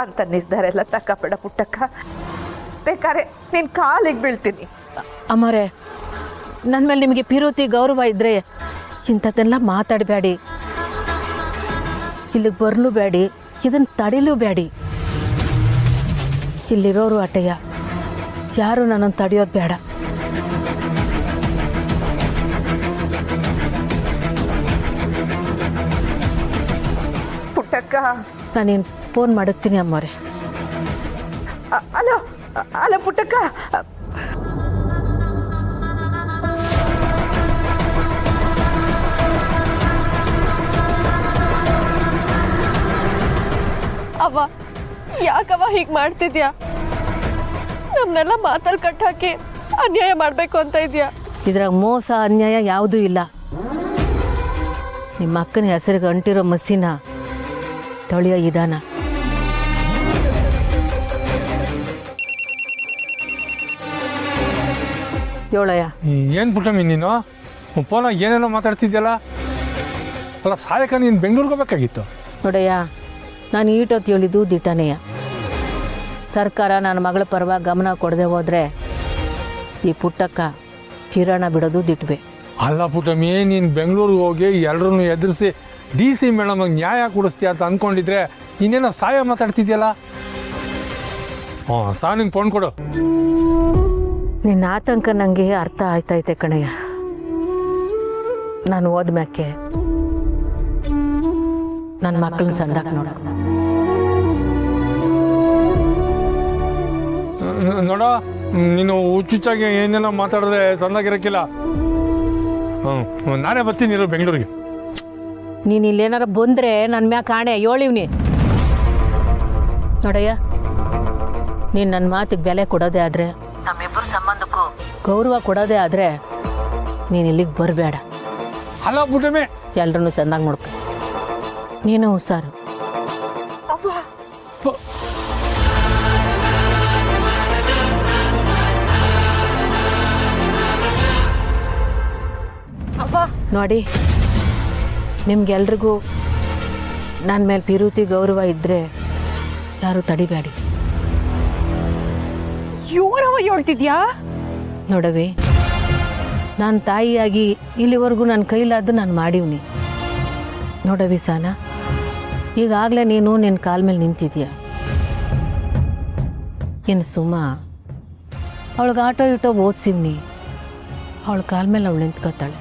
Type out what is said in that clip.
ಅಂತ ನಿರ್ಧಾರ ಎಲ್ಲ ತಕ್ಕಬೇಡ ಪುಟ್ಟಕ್ಕ. ಬೇಕಾರೆ ನಿನ್ನ ಕಾಲಿಗೆ ಬೀಳ್ತೀನಿ. ಅಮ್ಮರೇ, ನನ್ನ ಮೇಲೆ ನಿಮಗೆ ಪಿರುತಿ ಗೌರವ ಇದ್ದರೆ ಇಂಥದ್ದೆಲ್ಲ ಮಾತಾಡಬೇಡಿ, ಇಲ್ಲಿಗೆ ಬರಲೂ ಬೇಡಿ, ಇದನ್ನು ತಡಿಲೂ ಬೇಡಿ. ಇಲ್ಲಿರೋರು ಅಟಯ್ಯ, ಯಾರು ನನ್ನನ್ನು ತಡೆಯೋದು ಬೇಡ. ಪುಟ್ಟಕ್ಕ, ನಾನೇನು ಫೋನ್ ಮಾಡುತ್ತೀನಿ ಅಮ್ಮರೇ. ಅಲೋ ಅಲೋ ಪುಟ್ಟಕ್ಕ, ಅವ್ವ, ಯಾಕವ್ವ ಹೀಗೆ ಮಾಡ್ತಿದ್ಯಾ? ನಮ್ಮನ್ನೆಲ್ಲ ಮಾತಲ್ಲಿ ಕಟ್ಟಾಕಿ ಅನ್ಯಾಯ ಮಾಡಬೇಕು ಅಂತ ಇದೆಯಾ? ಇದ್ರಾಗ ಮೋಸ ಅನ್ಯಾಯ ಯಾವುದೂ ಇಲ್ಲ. ನಿಮ್ಮ ಅಕ್ಕನ ಹೆಸರಿಗೆ ಅಂಟಿರೋ ಮಸಿನ ತೊಳೆಯೋ ವಿಧಾನ. ಏಳಯ್ಯ. ಏನು ಪುಟ್ಟಮ್ಮಿ ನೀನು ಫೋನಾಗ ಏನೇನೋ ಮಾತಾಡ್ತಿದ್ಯಲ್ಲ? ಅಲ್ಲ ಸಾಯಕ ನೀನು ಬೆಂಗಳೂರಿಗೆ ಹೋಗ್ಬೇಕಾಗಿತ್ತು. ನೋಡಯ್ಯ, ನಾನು ಈಟೊತ್ತು ಹೇಳಿದ್ದು ದಿಟ್ಟನೆಯ. ಸರ್ಕಾರ ನನ್ನ ಮಗಳ ಪರವಾಗಿ ಗಮನ ಕೊಡದೆ ಹೋದರೆ ಈ ಪುಟ್ಟಕ್ಕ ಕಿರಣ ಬಿಡೋದು ದಿಟ್ವೆ. ಅಲ್ಲ ಪುಟ್ಟಮ್ಮಿ, ನೀನು ಬೆಂಗಳೂರಿಗೆ ಹೋಗಿ ಎಲ್ಲರನ್ನು ಎದುರಿಸಿ DC ಮೇಡಮ್ಗೆ ನ್ಯಾಯ ಕೊಡಿಸ್ತೀಯ ಅಂತ ಅಂದ್ಕೊಂಡಿದ್ರೆ ಇನ್ನೇನೋ ಸಾಯ ಮಾತಾಡ್ತಿದ್ಯಲ್ಲ. ನಿಂಗೆ ಫೋನ್ ಕೊಡು. ನಿನ್ನ ಆತಂಕ ನನಗೆ ಅರ್ಥ ಆಯ್ತೈತೆ ಕಣಯ್ಯ. ನಾನು ಹೋದ್ಮ್ಯಾಕೆ ನನ್ನ ಮಕ್ಕಳನ್ನ ಸಂದಾಕ ನೋಡೋ. ನೋಡೋ, ನೀನು ಹುಚ್ಚುಚ್ಚಾಗಿ ಏನೇನೋ ಮಾತಾಡಿದ್ರೆ ಸಂದಾಗಿರಕ್ಕಿಲ್ಲ. ನಾನೇ ಬರ್ತೀನಿ ಇರೋ ಬೆಂಗಳೂರಿಗೆ. ನೀನು ಇಲ್ಲೇನಾರ ಬಂದರೆ ನನ್ನ ಮ್ಯಾಗ ಕಾಣೆ ಹೇಳಿವ್ನಿ. ನೋಡಯ್ಯ, ನೀನು ನನ್ನ ಮಾತಿಗೆ ಬೆಲೆ ಕೊಡೋದೇ ಆದರೆ, ನಮ್ಮಿಬ್ಬರ ಸಂಬಂಧಕ್ಕೂ ಗೌರವ ಕೊಡೋದೇ ಆದರೆ ನೀನು ಇಲ್ಲಿಗೆ ಬರಬೇಡ. ಅಲ್ಲ ಪುಟ್ಟಮ್ಮಿ, ಎಲ್ರನ್ನೂ ಚೆನ್ನಾಗಿ ನೋಡ್ಕೊ. ನೀನು ಹುಷಾರು. ನೋಡಿ, ನಿಮ್ಗೆಲ್ರಿಗೂ ನನ್ನ ಮೇಲೆ ಪಿರುತಿ ಗೌರವ ಇದ್ದರೆ ಯಾರು ತಡಿಬೇಡಿ. ಯೋರವ ಹೇಳ್ತಿದ್ಯಾ? ನೋಡವಿ, ನಾನು ತಾಯಿಯಾಗಿ ಇಲ್ಲಿವರೆಗೂ ನನ್ನ ಕೈಲಾದ್ದು ನಾನು ಮಾಡೀವ್ನಿ. ನೋಡವಿ ಸಾನ, ಈಗಾಗಲೇ ನೀನು ನಿನ್ನ ಕಾಲ ಮೇಲೆ ನಿಂತಿದ್ಯಾ. ಇನ್ನು ಸುಮ್ಮ ಅವಳಿಗೆ ಆಟೋ ಇಟೋ ಓದಿಸಿವ್ನಿ, ಅವಳ ಕಾಲ ಮೇಲೆ ಅವಳು ನಿಂತ್ಕೊತಾಳೆ.